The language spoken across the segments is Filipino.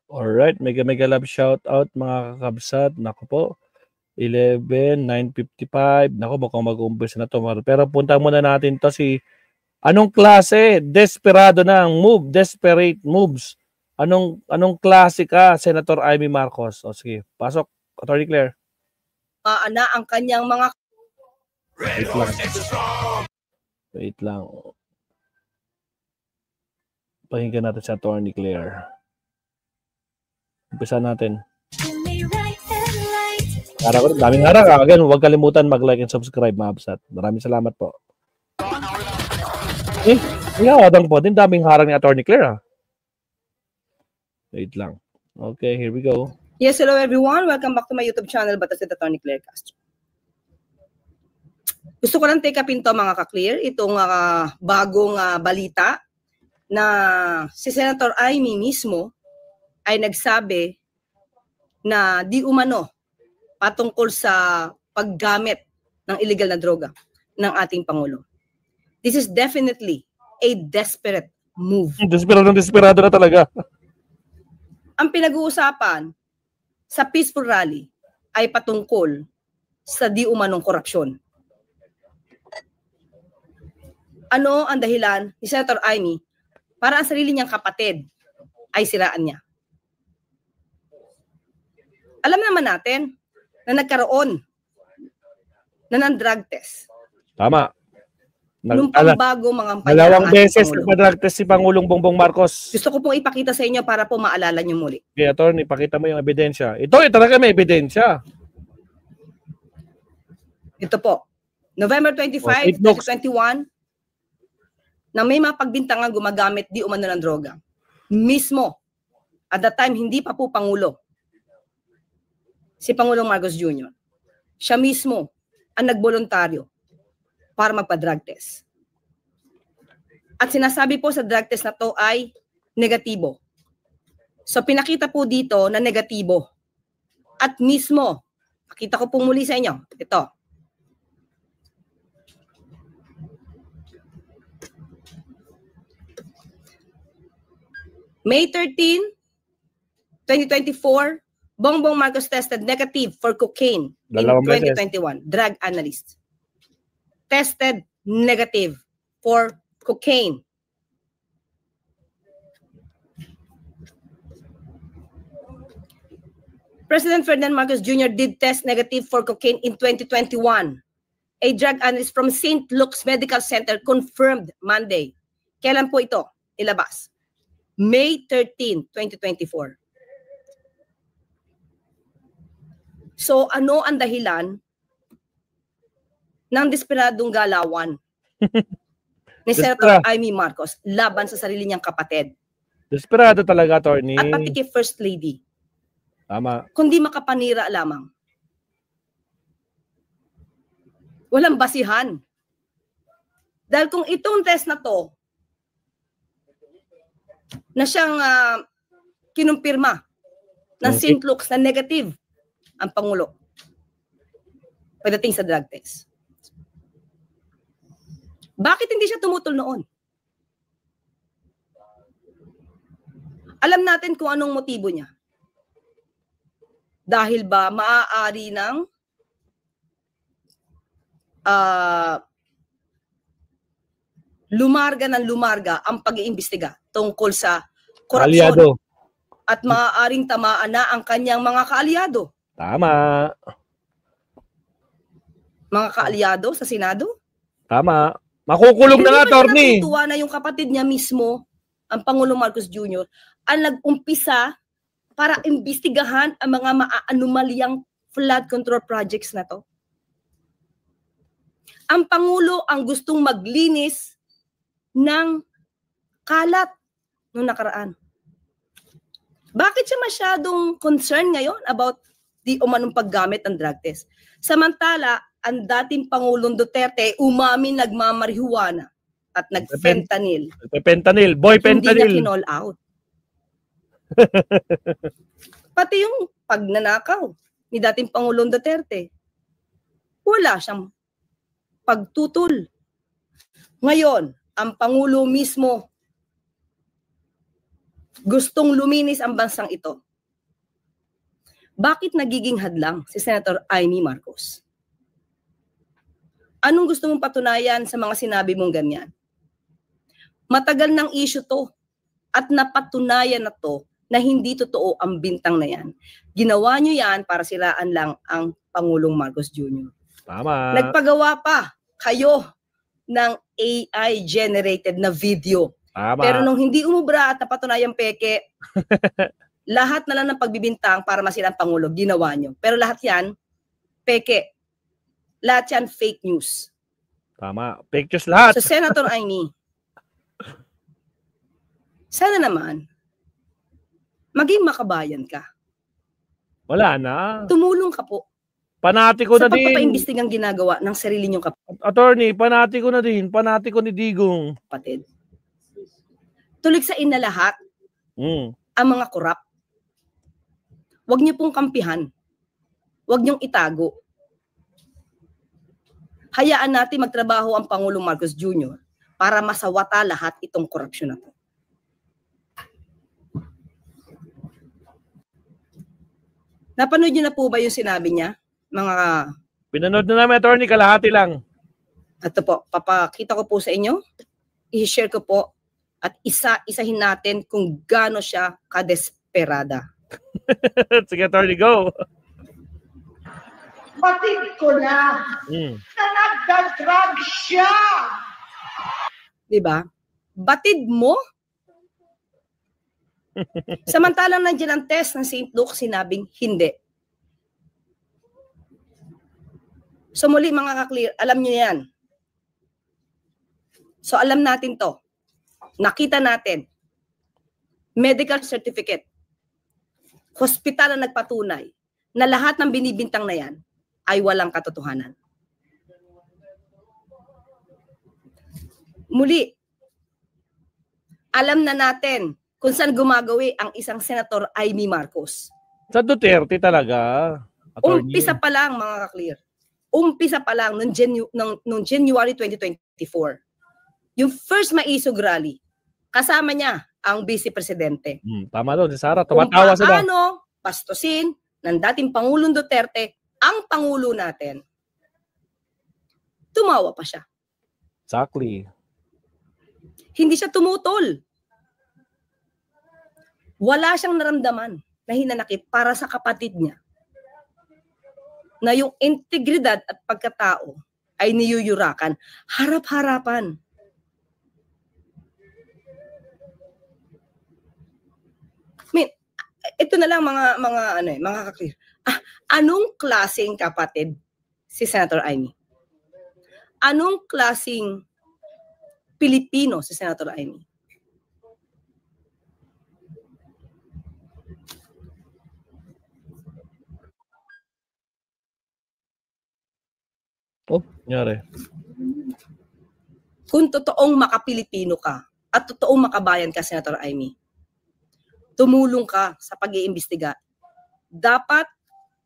Alright, mega love shout out mga kakabsat. Naku po, 11, 9:55. Naku, mukhang mag-uumpisa na to. Pero punta muna natin to si anong klase? Desperado na ang move, desperate moves. Anong klase ka, Senator Amy Marcos? O sige, pasok, Attorney Claire. Na ang kanyang mga... Wait lang. Pakinggan natin si Attorney Claire. Umpisa natin. Daming harap. Again, huwag kalimutan mag-like and subscribe, mga absat. Maraming salamat po. Wadang po din. Daming harang ni Attorney Claire. Wait lang. Okay, here we go. Yes, hello everyone. Welcome back to my YouTube channel, Batas with Attorney Claire Castro. Gusto ko lang take upin to mga ka-clear, itong bagong balita na si Senator Amy mismo ay nagsabi na di umano patungkol sa paggamit ng illegal na droga ng ating Pangulo. This is definitely a desperate move. Desperado na talaga. Ang pinag-uusapan sa peaceful rally ay patungkol sa di umanong korupsyon. Ano ang dahilan ni Senator Amy para ang sarili niyang kapatid ay siraan niya? Alam naman natin na nagkaroon na ng drug test. Tama. Nung pangbago mga kampanya. Dalawang beses nagpa-drug test si Pangulong Bongbong Marcos. Gusto ko pong ipakita sa inyo para po maalala niyo muli. Okay, Attorney, pakita mo yung ebidensya. Ito, talaga may ebidensya. Ito po. November 25, 2021, na may mga pagbintangan gumagamit di umano ng droga. Mismo, at that time, hindi pa po Pangulo. Si Pangulong Marcos Jr. Siya mismo ang nagboluntaryo para magpa-drug test. At sinasabi po sa drug test na to ay negatibo. So pinakita po dito na negatibo. At mismo, pakita ko po muli sa inyo, ito. May 13, 2024, Bongbong Marcos tested negative for cocaine in 2021. Drug analyst. Tested negative for cocaine. President Ferdinand Marcos Jr. did test negative for cocaine in 2021. A drug analyst from St. Luke's Medical Center confirmed Monday. Kailan po ito ilabas? May 13, 2024. So ano ang dahilan ng desperadong galawan ni Senator Amy Marcos laban sa sarili niyang kapatid? Desperado talaga, Attorney. At pati kay First Lady. Tama. Kundi makapanira lamang. Walang basihan. Dahil kung itong test na to na siyang kinumpirma ng St. Luke's na negative ang Pangulo pagdating sa drug test. Bakit hindi siya tumutol noon? Alam natin kung anong motibo niya. Dahil ba maaari ng lumarga ang pag-iimbestiga tungkol sa korupsyon at maaaring tamaan na ang kanyang mga kaalyado. Tama. Mga kaalyado sa Senado? Tama. Makukulong na nga, Attorney. Natutuwa na yung kapatid niya mismo, ang Pangulong Marcos Jr., ang nag-umpisa para imbestigahan ang mga maaanomalyang flood control projects na to. Ang Pangulo ang gustong maglinis ng kalat noong nakaraan. Bakit siya masyadong concerned ngayon about di umanong paggamit ng drug test? Samantala, ang dating Pangulong Duterte umamin nagmamarihuana at nagfentanyl. Boy fentanyl. Hindi na kinall out. Pati yung pagnanakaw ni dating Pangulong Duterte, wala siyang pagtutol. Ngayon, ang Pangulo mismo gustong luminis ang bansang ito, bakit nagiging hadlang si Senator Amy Marcos? Anong gusto mong patunayan sa mga sinabi mong ganyan? Matagal ng issue to at napatunayan na to na hindi totoo ang bintang na yan. Ginawa nyo yan para siraan lang ang Pangulong Marcos Jr. Tama. Nagpagawa pa kayo ng AI-generated na video. Tama. Pero nung hindi umubra at napatunayang peke, lahat na lang ng pagbibintang para masira ang Pangulo, ginawa nyo. Pero lahat yan, peke. Lahat yan, fake news. Tama. Fake news lahat. So, Senator Amy, sana naman, maging makabayan ka. Wala na. Tumulong ka po. Panati ko na din. Sa pagpapaimbestigang ginagawa ng sarili niyong Attorney, panati ko na din. Panati ko ni Digong. kapatid. Tuligsain na lahat ang mga korap. Huwag niyo pong kampihan. Huwag niyong itago. Hayaan natin magtrabaho ang Pangulong Marcos Jr. para masawata lahat itong korupsyon na to. Napanood niyo na po ba yung sinabi niya? Pinanood na namin, attorney, kalahati lang. Ito po, papakita ko po sa inyo. I-share ko po at isahin natin kung gaano siya kadesperada. Sige, attorney, go. Batid ko na nagdadrag siya. Diba? Batid mo? Samantalang nandiyan ang test ng St. Luke, sinabing hindi. So muli mga ka-clear, alam nyo yan. So alam natin to. Nakita natin. Medical certificate. Hospital na nagpatunay na lahat ng binibintang na yan ay walang katotohanan. Muli, alam na natin kung saan gumagawi ang isang Senator Amy Marcos. Sa Duterte talaga, attorney. Umpisa pa lang mga ka-clear. Umpisa pa lang nung January 2024. Yung first maisog rally, kasama niya ang Vice Presidente. Tama doon, si Sara. Tumatawa sila. Paano pastusin ng dating Pangulong Duterte ang Pangulo natin? Tumawa pa siya. Exactly. Hindi siya tumutol. Wala siyang naramdaman na hinanakit para sa kapatid niya. Na yung integridad at pagkatao ay niyuyurakan. Harap-harapan. Ito na lang mga ka-clear. Anong klaseng kapatid si Senator Amy? Anong klaseng Pilipino si Senator Amy? Oh, nangyari. Kung totoong makapilipino ka at totoong makabayan ka, Senator Amy, tumulong ka sa pag-iimbestiga. Dapat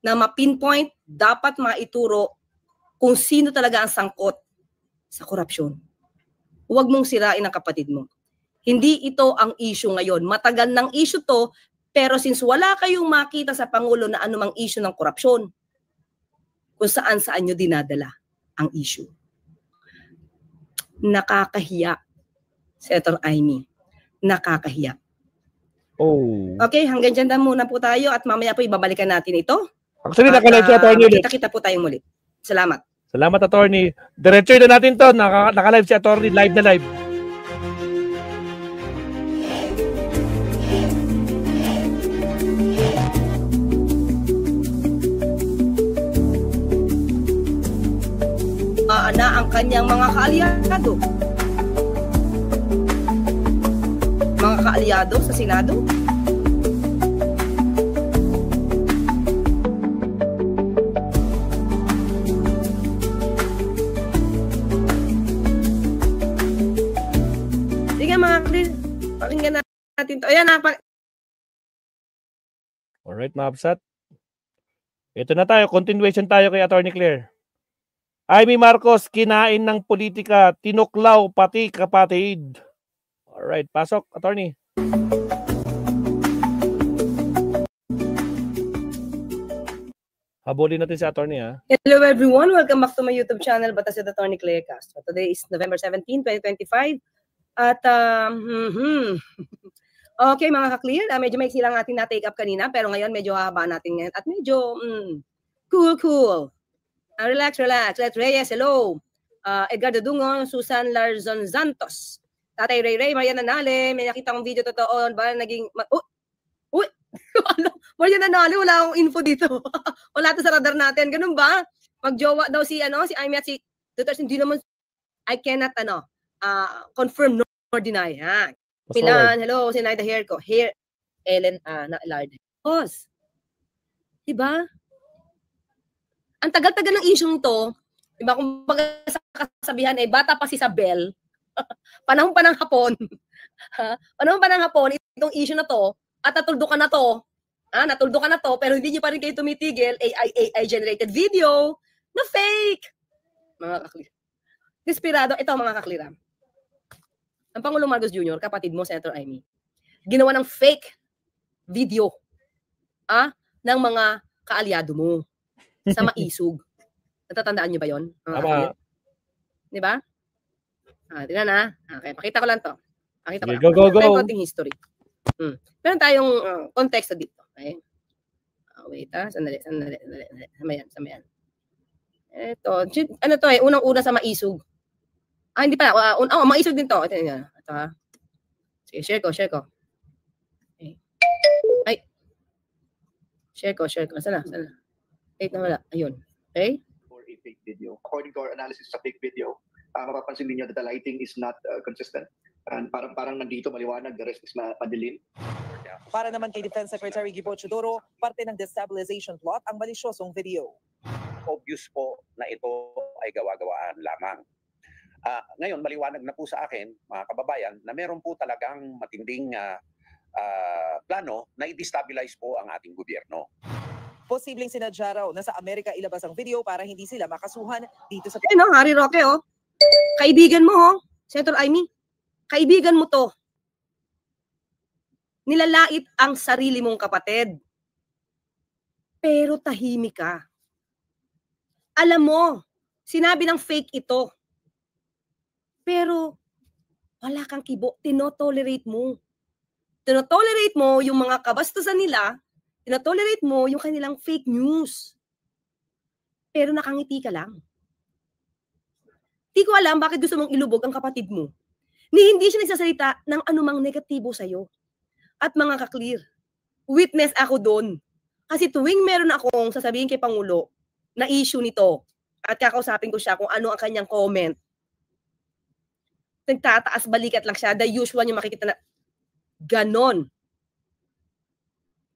na ma-pinpoint, dapat maituro kung sino talaga ang sangkot sa korupsyon. Huwag mong sirain ang kapatid mo. Hindi ito ang issue ngayon. Matagal ng issue to, pero since wala kayong makita sa Pangulo na anumang issue ng korupsyon, kung saan-saan nyo dinadala ang issue. Nakakahiya, Senator Amy. Nakakahiya. Oh. Okay, hanggang dyan na muna po tayo at mamaya po ibabalikan natin ito. Actually, naka-live si attorney ulit. Kita po tayong muli. Salamat. Salamat, attorney. Diretso na natin to. Naka-live si attorney. Live na live. Na ang kanyang mga kaalyado. Mga kaalyado sa Senado. Sige mga clear, pakinggan natin to. Ayan na. Alright, mga absat. Ito na tayo. Continuation tayo kay Attorney Claire. Amy Marcos, kinain ng politika, tinuklaw pati kapatid. Alright, pasok, attorney. Habulin natin si attorney, ha? Hello everyone, welcome back to my YouTube channel, Batas with Attorney Clea Castro. Today is November 17, 2025. At, okay mga ka-clear, medyo may silang ating na-take up kanina, pero ngayon medyo hahaba natin ngayon. At medyo, cool. Relax. Let Reyes, hello. Edgardo Dungon, Susan Larzon Santos. Tatay Ray, Maria Nanale, may nakita kong video totoo, ba naging, Maria Nanale, wala akong info dito. Wala to sa radar natin, ganun ba? Magjowa daw si Amy at si Duterte, hindi naman, I cannot, confirm nor deny, ha? Milan, hello, si Naida Here, Ellen, Larde. Pause. Diba? Ang tagal-tagal ng issue to, diba, kung sa kasabihan bata pa si Isabel, panahon pa ng hapon, itong issue na to, at natuldo ka na to, pero hindi nyo pa rin kayo tumitigil, AI-generated video na fake. Mga kaklir. Desperado, ito mga kaklira. Ang Pangulong Marcos Jr., kapatid mo, Senator Amy, ginawa ng fake video ng mga kaalyado mo sa maisog. Natatandaan nyo ba yun? Di ba? Tingnan na. Okay, pakita ko lang to. Go. Konting history. Meron tayong konteksto dito. Okay? Wait, sandali. Samayan. Ito, ano to unang-una sa maisog. Hindi pa. Maisog din to. Ito ha. Sige, share ko. Okay. Ay. Share ko. Sana. Wait na wala. Ayun. Okay? For a fake video. According to our analysis sa fake video, mapapansin niyo that the lighting is not consistent. And parang nandito maliwanag, the rest is madilim. Para naman kay Defense Secretary Gibo Chodoro, parte ng destabilization plot ang malisyosong video. Obvious po na ito ay gawa-gawaan lamang. Ngayon, maliwanag na po sa akin, mga kababayan, na meron po talagang matinding plano na i-destabilize po ang ating gobyerno. Posibleng sinadya raw na sa Amerika ilabas ang video para hindi sila makasuhan dito sa... Harry Roque, kaibigan mo, Senator Amy, kaibigan mo to. Nilalait ang sarili mong kapatid. Pero tahimik ka. Alam mo, sinabi ng fake ito. Pero wala kang kibo, tinotolerate mo. Tinotolerate mo yung mga kabastusan nila, tinotolerate mo yung kanilang fake news. Pero nakangiti ka lang. Di ko alam bakit gusto mong ilubog ang kapatid mo. Hindi siya nagsasalita ng anumang negatibo sa'yo. At mga ka-clear, witness ako doon. Kasi tuwing meron akong sasabihin kay Pangulo na issue nito at kakausapin ko siya kung ano ang kanyang comment, nagtataas balikat lang siya. The usual yung makikita na ganon.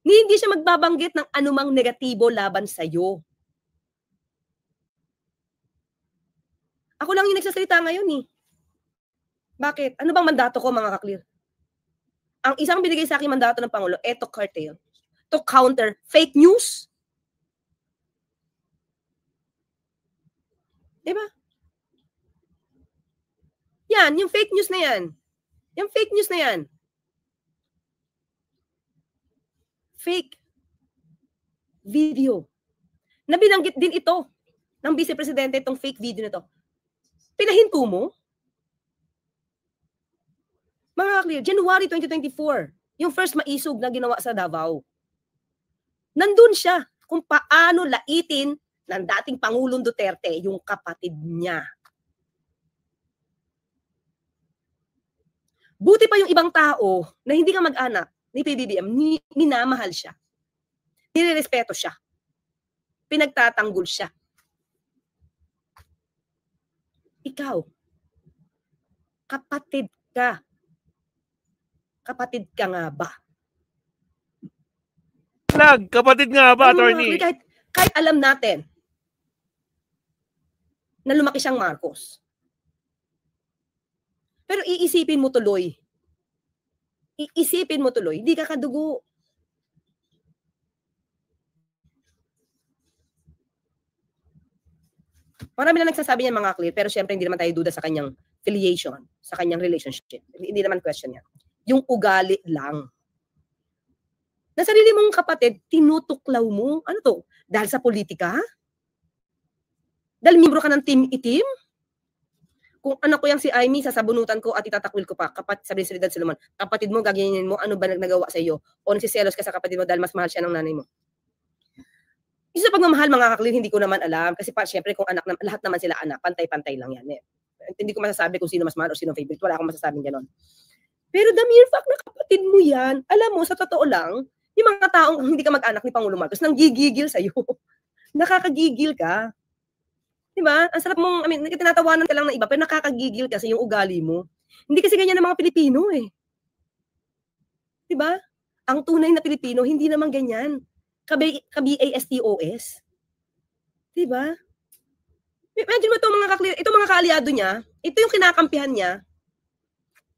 Hindi siya magbabanggit ng anumang negatibo laban sa'yo. Ako lang yung nagsasalita ngayon . Bakit? Ano bang mandato ko, mga ka-clear? Ang isang binigay sa akin mandato ng Pangulo, to curtail, to counter fake news. Diba? Yan, yung fake news na yan. Yung fake news na yan. Fake video. Na binanggit din ito ng Vice Presidente itong fake video na to. Pinahinto mo? Mga clear, January 2024, yung first maisog na ginawa sa Davao. Nandun siya kung paano laitin ng dating Pangulong Duterte yung kapatid niya. Buti pa yung ibang tao na hindi ka mag-anak ni PBBM, minamahal siya. Nirerespeto siya. Pinagtatanggol siya. Ikaw, kapatid ka. Kapatid ka nga ba? Kapatid nga ba, attorney? Kahit alam natin na lumaki siyang Marcos. Pero iisipin mo tuloy. Hindi ka kadugo. Marami na nagsasabi niyan, mga clear, pero syempre hindi naman tayo duda sa kanyang affiliation, sa kanyang relationship. Hindi naman question yan. Yung ugali lang. Na sarili mong kapatid, tinutuklaw mo. Ano to? Dahil sa politika? Dahil miyembro ka ng team itim? Kung anak ko yung si Amy, sasabunutan ko at itatakwil ko pa. Sabi ni Solidad Solomon, kapatid mo, gaganyanin mo, ano ba nagawa sa iyo? O nagsiselos ka sa kapatid mo dahil mas mahal siya ng nanay mo? Isa pagmamahal, mga kaklir, hindi ko naman alam. Kasi syempre, kung anak, lahat naman sila anak, pantay-pantay lang yan. Hindi ko masasabi kung sino mas mahal o sino favorite. Wala akong masasabing gano'n. Pero the mere fact na kapatid mo yan, alam mo, sa totoo lang, yung mga taong hindi ka mag-anak ni Pangulo Marcos, nang gigigil sa'yo. Nakakagigil ka. Diba? Ang sarap mong, tinatawanan ka lang ng iba, pero nakakagigil kasi yung ugali mo. Hindi kasi ganyan ng mga Pilipino eh. Diba? Ang tunay na Pilipino, hindi naman ganyan. Ka-BASTOS. Diba? Imagine mo itong mga kaaliado niya, ito yung kinakampihan niya,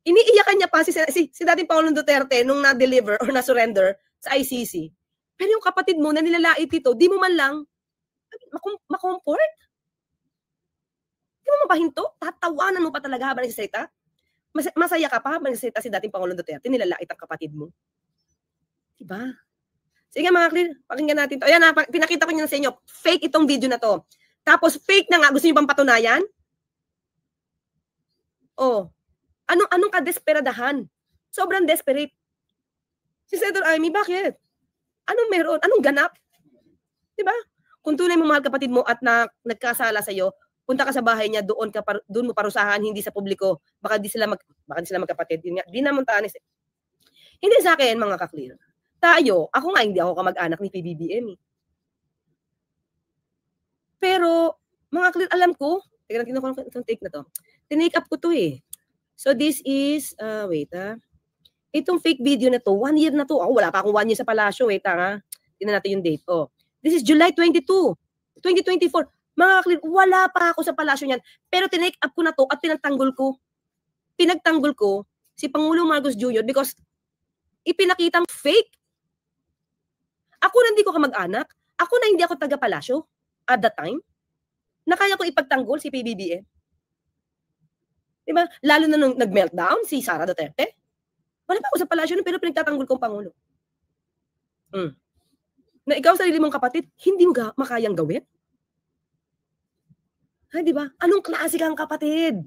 iniiyakan niya pa si dating Pangulong Duterte nung na-deliver or na-surrender sa ICC. Pero yung kapatid mo na nilalait ito, di mo man lang makomfort. Di mo mapahinto? Tatawanan mo pa talaga habang nagsasalita? Masaya ka pa habang nagsasalita si dating Pangulong Duterte, nilalait ang kapatid mo. Diba? Sige mga clear, pakinggan natin to. Ayan na, pinakita ko niyo sa inyo. Fake itong video na to. Tapos fake na nga, gusto niyo bang patunayan? Oh. Anong kadesperadahan? Sobrang desperate. Si Senator Amy, bakit? Anong meron? Anong ganap? Diba? Kung tunay mo mahal kapatid mo at nagkasala sa iyo, punta ka sa bahay niya, doon mo parusahan, hindi sa publiko. Baka di sila magkapatid. Di naman tanis. Hindi sa akin, mga kaklir. Ako nga, hindi ako kamag-anak ni PBBM. Pero, mga kaklir, alam ko, teka natin ako itong take na to. Tinake up ko to eh. So this is, itong fake video na to, 1 year na to. Wala pa akong 1 year sa palasyo. Tingnan natin yung date. This is July 22, 2024. Mga kaklir, wala pa ako sa palasyo niyan. Pero tinake up ko na to at pinagtanggol ko si Pangulong Marcos Jr. because ipinakitang fake. Ako na hindi ko kamag-anak. Ako na hindi ako taga-palasyo at that time. Na kaya ko ipagtanggol si PBBM. Diba? Lalo na nung nag-meltdown si Sara Duterte. Wala pa ako sa palasyo nun, pero pinagtatanggol kong Pangulo. Na ikaw, sarili mong kapatid, hindi mo makayang gawin? Ha, diba? Anong klase kang kapatid?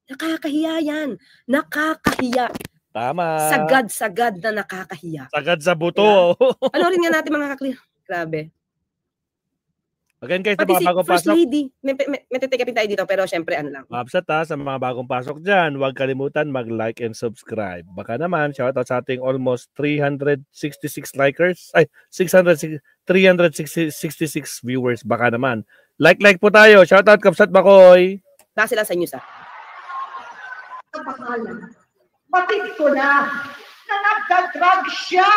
Nakakahiya yan. Nakakahiya. Tama. Sagad-sagad na nakakahiya. Sagad sa buto. Diba? Ano rin nga natin mga kaklir? Grabe. Again guys, pati sa mga si bagong First pasok. Lady, may titikapin tayo dito, pero syempre ano lang. Mabsat sa mga bagong pasok dyan, huwag kalimutan mag-like and subscribe. Baka naman, shoutout sa ating almost 366 likers. Ay, 366 viewers. Baka naman. Like po tayo. Shoutout Kapsat Bakoy. Base lang sa news Pangalan. Batid ko na nagda-drug siya.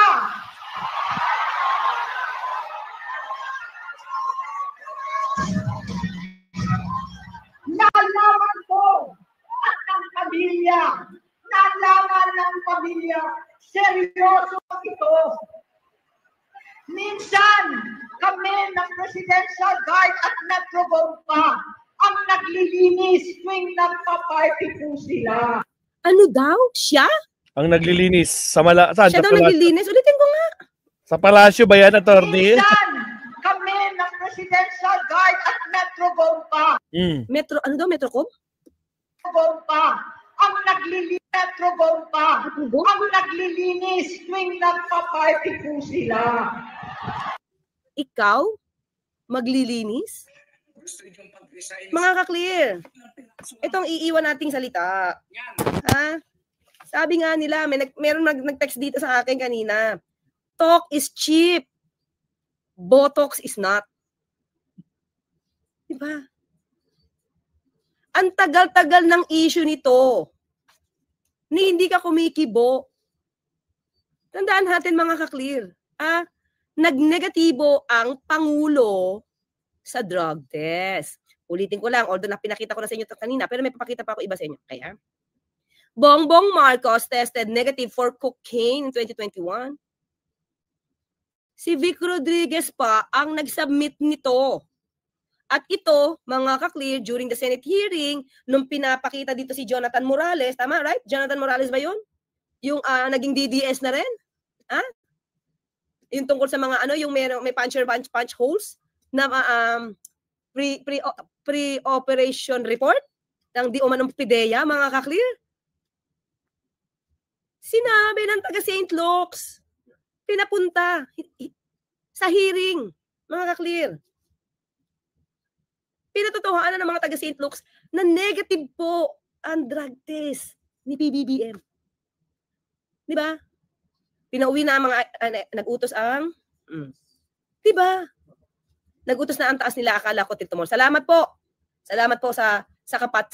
Nalaman ko at ng pamilya. Nalaman ng pamilya. Seryoso ito. Minsan, kami ng Presidential Guard at Metro Bomba ang naglilinis tuwing nagpa-party po sila. Ano daw? Siya? Ang naglilinis sa saan? Siya daw naglilinis? Ulitin ko nga. Sa palasyo ba yan, attorney? Minsan, kami ng Presidential Guard at Metro Bomba. Metro, ano daw? Metrocom? Bomba. Ang naglilinis, Metro Bomba. Ang naglilinis tuwing nagpa-party po sila. Ikaw? Maglilinis? Mga kaklir, itong iiwan nating salita. Ha? Sabi nga nila, meron nag-text dito sa akin kanina. Talk is cheap. Botox is not. Diba? Ang tagal-tagal ng issue nito. Ni hindi ka kumikibo. Tandaan natin mga kaklir. Nagnegatibo ang Pangulo sa drug test. Ulitin ko lang, although pinakita ko na sa inyo kanina, pero may papakita pa ako iba sa inyo. Kaya, Bongbong Marcos tested negative for cocaine in 2021. Si Vic Rodriguez pa ang nag-submit nito. At ito, mga kaklir, during the Senate hearing, nung pinapakita dito si Jonathan Morales, tama, right? Jonathan Morales ba yun? Yung naging DDS na rin? Yung tungkol sa mga ano, yung may punch holes na pre-operation report ng di umanong PIDEA, mga ka-clear. Sinabi ng taga St. Luke's, pinapunta sa hearing, mga ka-clear. Pinatotohanan ng mga taga St. Luke's na negative po ang drug test ni PBBM. Di ba? Pinauwi na ang mga, nag-utos ang, di ba? Nag-utos na ang taas nila, akala ko titumor. Salamat po. Salamat po sa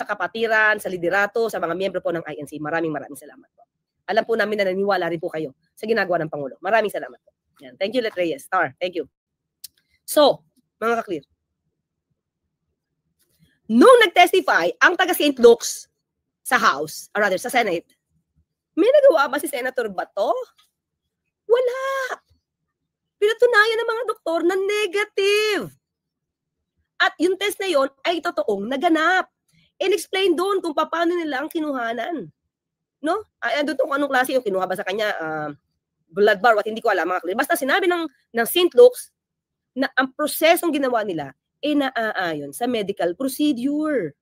kapatiran, sa liderato, sa mga miyembro po ng INC. Maraming salamat po. Alam po namin na naniwala rin po kayo sa ginagawa ng Pangulo. Maraming salamat po. Yan. Thank you, Let Reyes. Star. Thank you. So, mga ka-clear. Nung nag-testify ang taga St. Luke's sa House, or rather sa Senate, may nagawa ba si Senator Bato? Wala. Pinatunayan ng mga doktor na negative. At yung test na yon ay totoong naganap. In-explain doon kung paano nila ang kinuhanan. No? Doon kung anong klase yung kinuha ba sa kanya, blood bar, what hindi ko alam. Basta sinabi ng St. Luke's na ang prosesong ginawa nila ay naaayon sa medical procedure.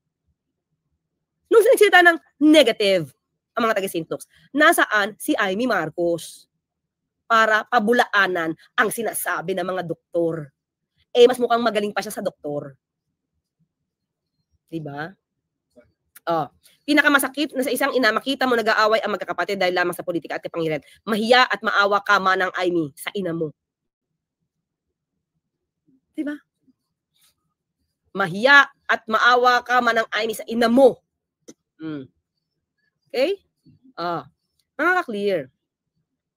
Nung sinagsalita ng negative, ang mga taga St. Luke's, nasaan si Amy Marcos para pabulaanan ang sinasabi ng mga doktor. Eh, mas mukhang magaling pa siya sa doktor. Diba? Oh, pinakamasakit na sa isang ina, makita mo nag-aaway ang magkakapatid dahil lamang sa politika at kapangyarihan. Mahiya at maawa ka manang Amy sa ina mo. Diba? Mahiya at maawa ka manang Amy sa ina mo. Okay? Mga ka-clear.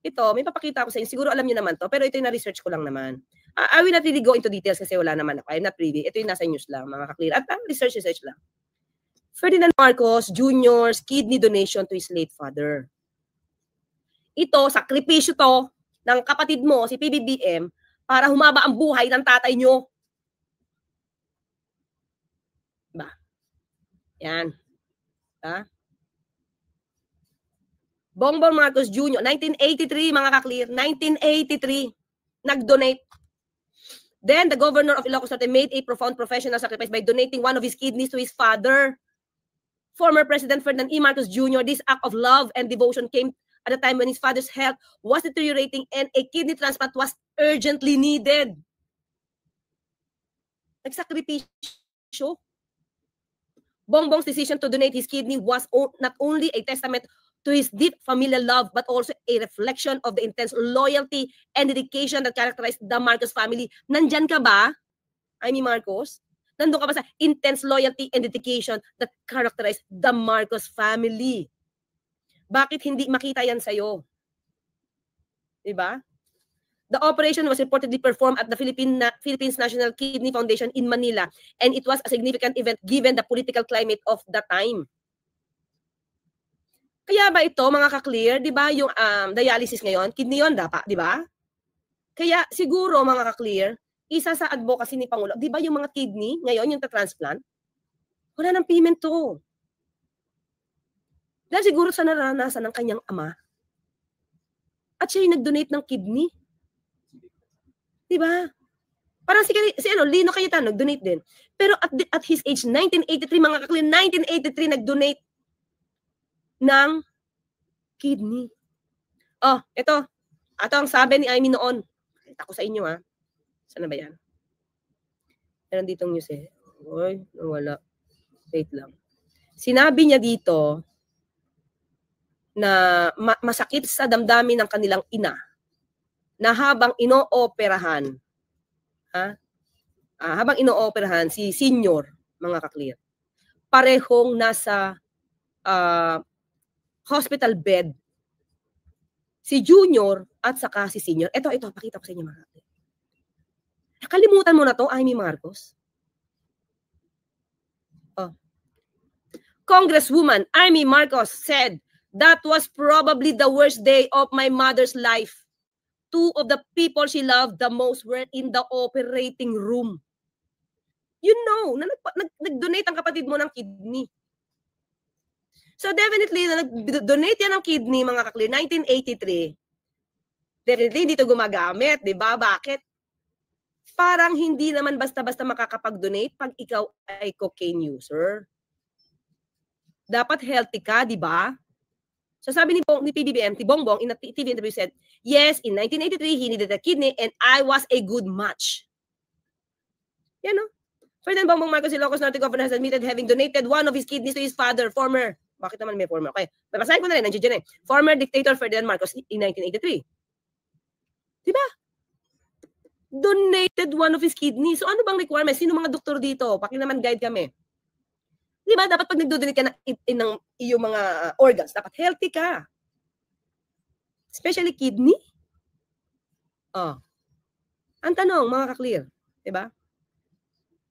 Ito, may papakita ko sa inyo. Siguro alam niyo naman to, pero ito yung na-research ko lang naman. I will not really go into details kasi wala naman ako. I'm not privy. Ito yung nasa news lang, mga ka-clear. At research lang. Ferdinand Marcos Jr.'s kidney donation to his late father. Ito, sakripisyo to ng kapatid mo, si PBBM, para humaba ang buhay ng tatay nyo. Ba? Yan. Ha? Bongbong Marcos Jr., 1983, mga ka-clear, 1983, nag-donate. Then, the governor of Ilocos Norte made a profound professional sacrifice by donating one of his kidneys to his father. Former President Ferdinand E. Marcos Jr., this act of love and devotion came at a time when his father's health was deteriorating and a kidney transplant was urgently needed. Nagsakripisyo. Bongbong's decision to donate his kidney was not only a testament to his deep familial love, but also a reflection of the intense loyalty and dedication that characterized the Marcos family. Nandyan ka ba, Amy Marcos? Nandun ka ba sa intense loyalty and dedication that characterized the Marcos family? Bakit hindi makita yan sa'yo? Diba? The operation was reportedly performed at the Philippines National Kidney Foundation in Manila, and it was a significant event given the political climate of the time. Kaya ba ito, mga ka-clear, di ba, yung dialysis ngayon, kidney yun dapat, di ba? Kaya siguro, mga ka-clear, isa sa advocacy ni Pangulo, di ba yung mga kidney, ngayon yung transplant, wala nang payment to. Dahil siguro sa naranasan ng kanyang ama, at siya yung nag-donate ng kidney. Di ba? Parang si Lino Cayetano, nag-donate din. Pero at his age, 1983, mga ka-clear, 1983, nag-donate ng kidney. Oh, ito. Ito ang sabi ni Amy noon. Kita ko sa inyo, ha. Saan ba yan? Meron ditong news eh. Uy, nawala. Wait lang. Sinabi niya dito na masakit sa damdamin ng kanilang ina na habang inooperahan, habang inooperahan si senior, mga ka-clear, parehong nasa hospital bed si junior at saka si senior. Ito, pakita ko sa inyo, mga kapatid. Nakalimutan mo na to, Amy Marcos. Oh. Congresswoman Amy Marcos said, "That was probably the worst day of my mother's life. Two of the people she loved the most were in the operating room." You know, na nag-donate ang kapatid mo ng kidney. So definitely, na nag-donate yan ng kidney, mga ka-clear, 1983. Definitely hindi ito gumagamit, di ba? Bakit? Parang hindi naman basta-basta makakapag-donate pag ikaw ay cocaine user. Dapat healthy ka, di ba? So sabi ni PBBM, Bongbong, in a TV interview said, yes, in 1983, he needed a kidney and I was a good match. Yan, no? Ferdinand Bongbong Marcos Ilocos Norte Governor has admitted having donated one of his kidneys to his father, former, bakit naman may former? Okay, babasahin ko na rin, nandiyan dyan eh. Former dictator Ferdinand Marcos in 1983. Diba? Donated one of his kidneys. So ano bang requirement? Sino mga doktor dito? Paki naman guide kami. Diba? Dapat pag nagdo-donate ka ng iyong mga organs, dapat healthy ka. Especially kidney. Oh. Ang tanong, mga ka-clear, diba?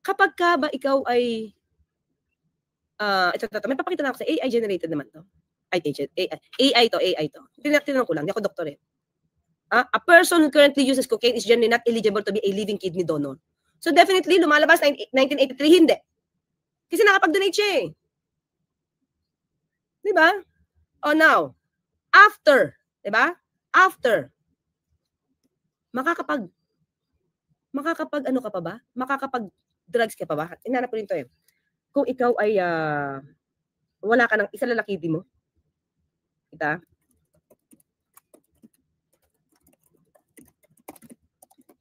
Kapag ka ba ikaw ay ito, may papakita na ako sa AI generated naman to. AI to. Tinanong ko lang, hindi ako doktor eh. A person who currently uses cocaine is generally not eligible to be a living kidney donor. So definitely, lumalabas 1983, hindi. Kasi nakapag-donate siya eh. Diba? Oh, now, after, diba? After, makakapag ano ka pa ba? Makakapag-drugs ka pa ba? Inanap ko rin to eh. Kung ikaw ay wala ka ng isa lalaki mo, kita?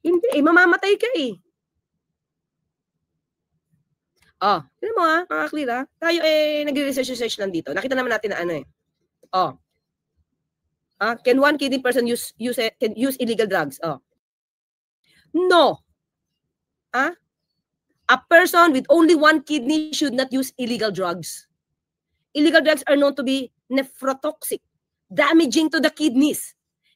Hindi eh, mamamatay ka eh. Oh, tignan mo mga clear ha. Tayo eh, nagre-research lang dito. Nakita naman natin na ano eh. Oh. Can one kidney person use illegal drugs? Oh. No. A person with only one kidney should not use illegal drugs. Illegal drugs are known to be nephrotoxic, damaging to the kidneys.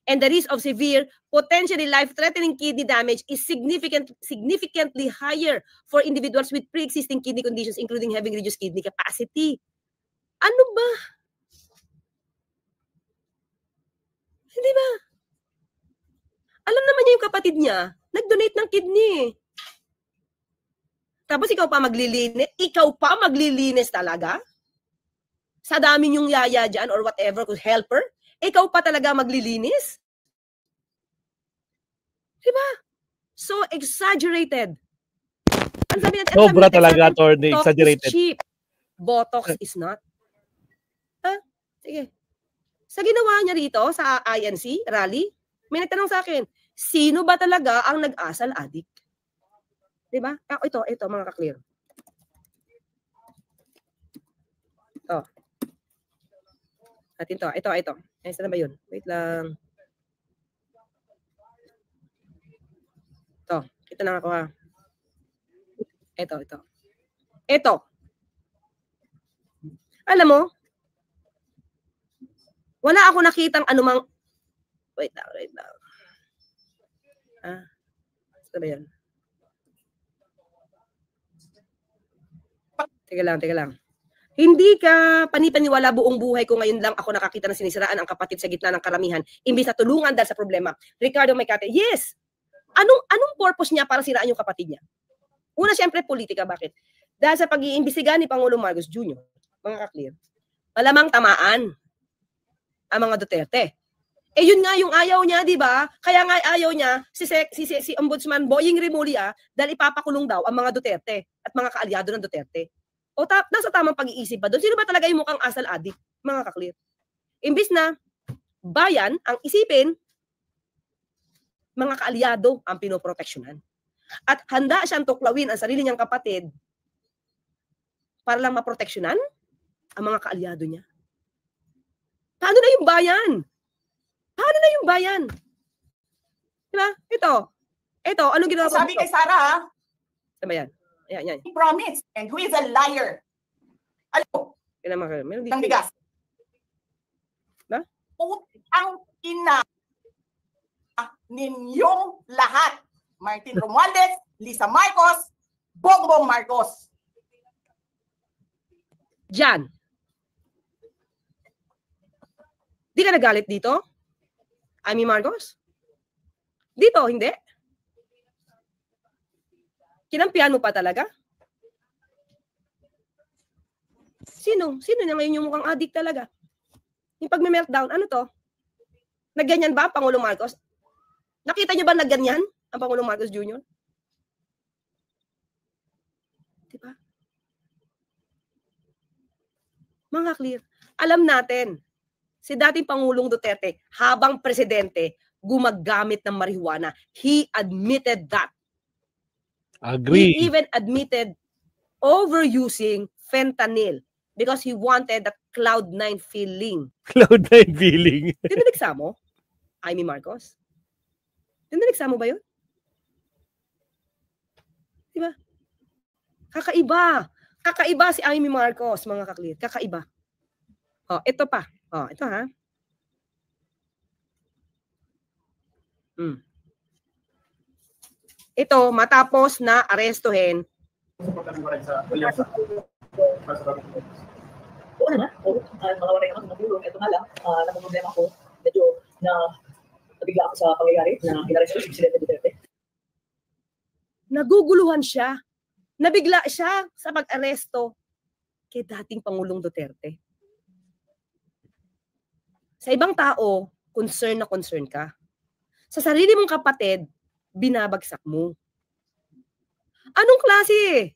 And the risk of severe, potentially life-threatening kidney damage is significantly higher for individuals with pre-existing kidney conditions, including having reduced kidney capacity. Ano ba? Hindi ba? Alam naman niya yung kapatid niya, nag-donate ng kidney. Tapos ikaw pa maglilinis talaga? Sa dami niyong yaya dyan or whatever, helper? Ikaw pa talaga maglilinis? Diba? So exaggerated. Ang sabi natin, sobra talaga, attorney, exaggerated. Cheap. Botox is not. Sige. Sa ginawa niya rito, sa INC, rally, may nagtanong sa akin, sino ba talaga ang nag-asal addict? Diba? Ito, mga ka-clear. Ito. Atin to. Ito. Saan na ba yun? Wait lang. Ito. Ito lang ako ha. Ito. Alam mo, wala ako nakitang anumang... Wait lang. Saan ba yun? Teka lang. Hindi ka panipaniwala buong buhay ko ngayon lang ako nakakita na sinisiraan ang kapatid sa gitna ng karamihan imbis na tulungan dahil sa problema. Ricardo Maykate, yes! Anong purpose niya para siraan yung kapatid niya? Una, siyempre, politika. Bakit? Dahil sa pag-iimbestiga ni Pangulong Marcos Jr., mga ka-clear, malamang tamaan ang mga Duterte. Eh yun nga yung ayaw niya, di ba? Kaya nga ayaw niya si Ombudsman Boying Remulla dahil ipapakulong daw ang mga Duterte at mga kaalyado ng Duterte. O nasa tamang pag-iisip ba doon? Sino ba talaga yung mukhang asal addict? Mga ka-clear. Imbis na bayan ang isipin, mga kaalyado ang pinoproteksyonan. At handa siyang tuklawin ang sarili niyang kapatid para lang maproteksyonan ang mga kaalyado niya. Paano na yung bayan? Diba? Ito, anong ginawa? Sabi kay Sarah, Saan ba yan? Yan. he promised, and who is a liar? Alam mo, Meron ng bigas. Na? Ang ina ninyong lahat. Martin Romualdez, Lisa Marcos, Bongbong Marcos. Diyan. Di ka nagalit dito? Amy Marcos? Dito, hindi. Kinampihan mo pa talaga? Sino na ngayon yung mukhang addict talaga? Yung pag-meltdown, ano to? Nagganyan ba, Pangulong Marcos? Nakita niyo ba na ganyan ang Pangulong Marcos Jr.? Diba? Mga clear. Alam natin, si dating Pangulong Duterte, habang presidente, gumagamit ng marijuana. He admitted that. Agree. He even admitted overusing fentanyl because he wanted that Cloud9 feeling. Cloud9 feeling. Dinilig sa mo? Amy Marcos? Dinilig sa mo ba yun? Diba? Kakaiba. Kakaiba si Amy Marcos, mga kaklir. Kakaiba. Oh, ito pa. Oh, ito ha. Ito, matapos na arestuhin. Oo naman. Oo. Mga waray naman tumutulong. Ito nga lang, nakaproblema ko. Medyo nabigla ako sa pangyayari na inaresto si Presidente Duterte. Naguguluhan siya. Nabigla siya sa pag-aresto kay dating Pangulong Duterte. Sa ibang tao, concern na concern ka. Sa sarili mong kapatid, binabagsak mo. Anong klase?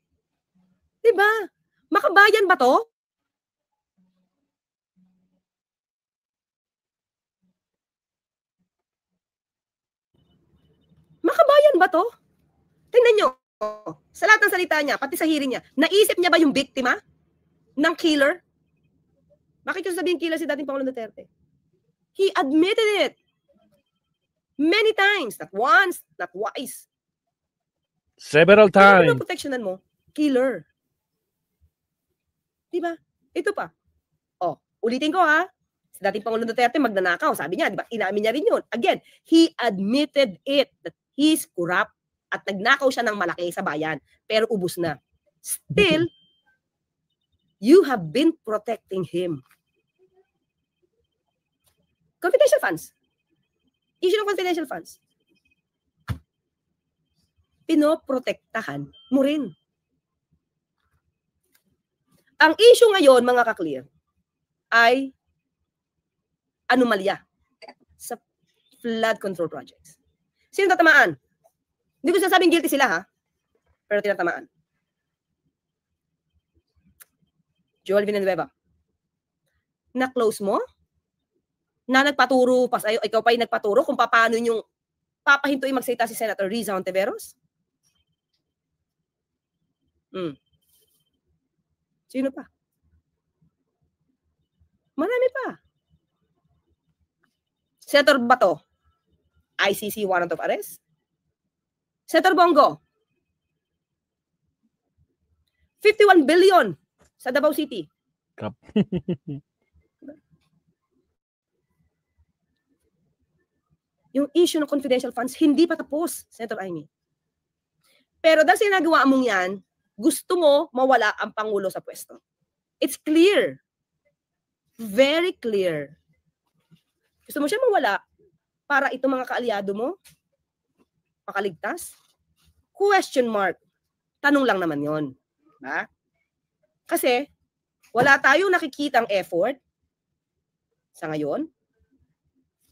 Diba? Makabayan ba to? Makabayan ba to? Tingnan nyo. Sa lahat ng salita niya, pati sa hearing niya, naisip niya ba yung biktima ng killer? Bakit yung sabihin killer si dating Pangulong Duterte? He admitted it. Many times. Not once, not twice. Several times. Ano protectionan mo? Killer. Diba? Ito pa. Oh, ulitin ko ha. Si dating Pangulong Duterte magnanakaw. Sabi niya, diba? Inamin niya rin yun. Again, he admitted it that he's corrupt at nagnakaw siya ng malaki sa bayan. Pero ubus na. Still, you have been protecting him. Confidential funds. Issue ng confidential funds. Pinoprotektahan mo rin. Ang issue ngayon, mga kaklear, ay anomalya sa flood control projects. Sino tatamaan? Hindi ko sinasabing guilty sila ha, pero tinatamaan. Joel Villanueva. Na-close mo? Na nagpaturo, ikaw pa yung nagpaturo kung paano yung papahintuin magsalita si Senator Riza Ontiveros? Sino pa? Marami pa. Senator Bato, ICC warrant of arrest. Senator Bongo, 51 billion sa Davao City. Yung issue ng confidential funds, hindi pa tapos, Senator Amy. Pero dahil sinagawa mong yan, gusto mo mawala ang Pangulo sa pwesto. It's clear. Very clear. Gusto mo siya mawala para itong mga kaalyado mo makaligtas? Question mark. Tanong lang naman yon. Ha? Kasi wala tayong nakikitang effort sa ngayon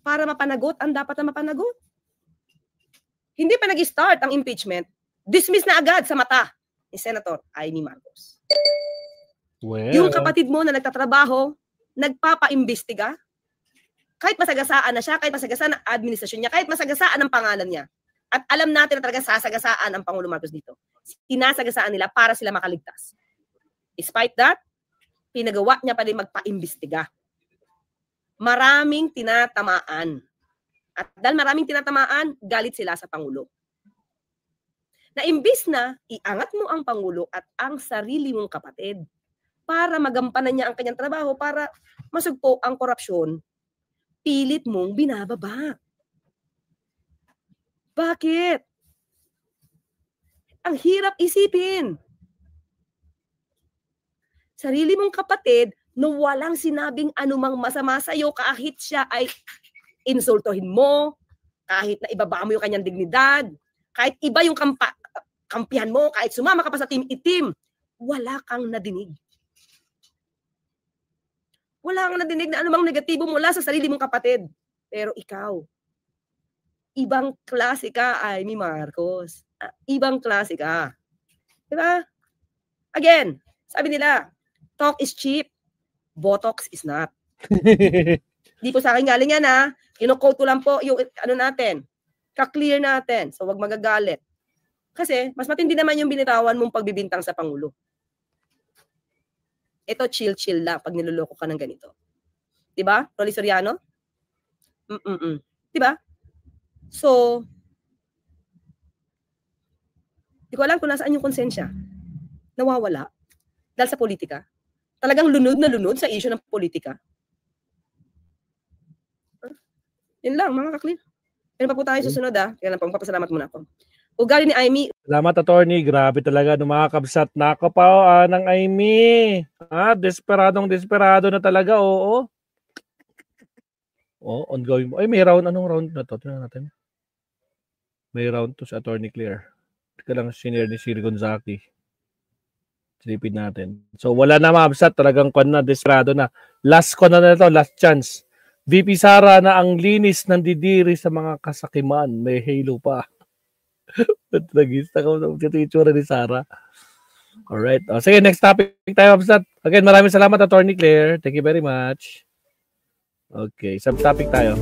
para mapanagot ang dapat na mapanagot. Hindi pa nag-start ang impeachment, dismiss na agad sa mata ni Senator Amy Marcos. Well, Yung kapatid mo na nagtatrabaho, nagpapaimbestiga, kahit masagasaan na siya, kahit masagasaan ang administrasyon niya, kahit masagasaan ang pangalan niya, at alam natin na talaga sasagasaan ang Pangulo Marcos dito. Sinasagasaan nila para sila makaligtas. Despite that, pinagawa niya pa rin magpaimbestiga. Maraming tinatamaan. At dahil maraming tinatamaan, galit sila sa Pangulo. Na imbis na iangat mo ang Pangulo at ang sarili mong kapatid para magampanan niya ang kanyang trabaho, para masugpo ang korupsyon, pilit mong binababa. Bakit? Ang hirap isipin. Sarili mong kapatid na walang sinabing anumang masama sa iyo, kahit siya ay insultohin mo, kahit na ibaba mo yung kanyang dignidad, kahit iba yung kampihan mo, kahit sumama ka pa sa team itim, wala kang nadinig. Wala kang nadinig na anumang negatibo mula sa sarili mong kapatid. Pero ikaw, ibang klase ka, Amy Marcos. Ibang klase ka. Diba? Again, sabi nila, talk is cheap, Botox is not. Di po sa akin galing yan ha. Ino-quote ko lang po yung ano natin. Ka-clear natin. So wag magagalit. Kasi mas matindi naman yung binitawan mong pagbibintang sa Pangulo. Ito chill-chill lang pag niloloko ka ng ganito. Diba? Rolly Soriano? Diba? So, di ko alam kung nasaan yung konsensya. Nawawala. Dahil sa politika. Talagang lunod na lunod sa issue ng politika. Yun lang, mga kakli. Yan pa po tayo susunod Kaya lang, pagpapasalamat muna ako. Ugali ni Amy. Salamat, attorney. Grabe talaga ng mga kabsat. Nakapaw ng Amy. Desperadong na talaga, oo. Ongoing. Ay, may round. Anong round na to? Tingnan natin. May round to sa attorney Claire. Tika lang senior ni Sir Gonzaki. Silipin natin. So, wala na mabsat. Talagang desperado na. Last na ito. Last chance. VP Sara na ang linis ng didiri sa mga kasakiman. May halo pa. Nagista ko sa itsura ni Sara. Alright. Sige, next topic tayo, mabsat. Again, maraming salamat, attorney Claire. Thank you very much. Okay, subtopic tayo.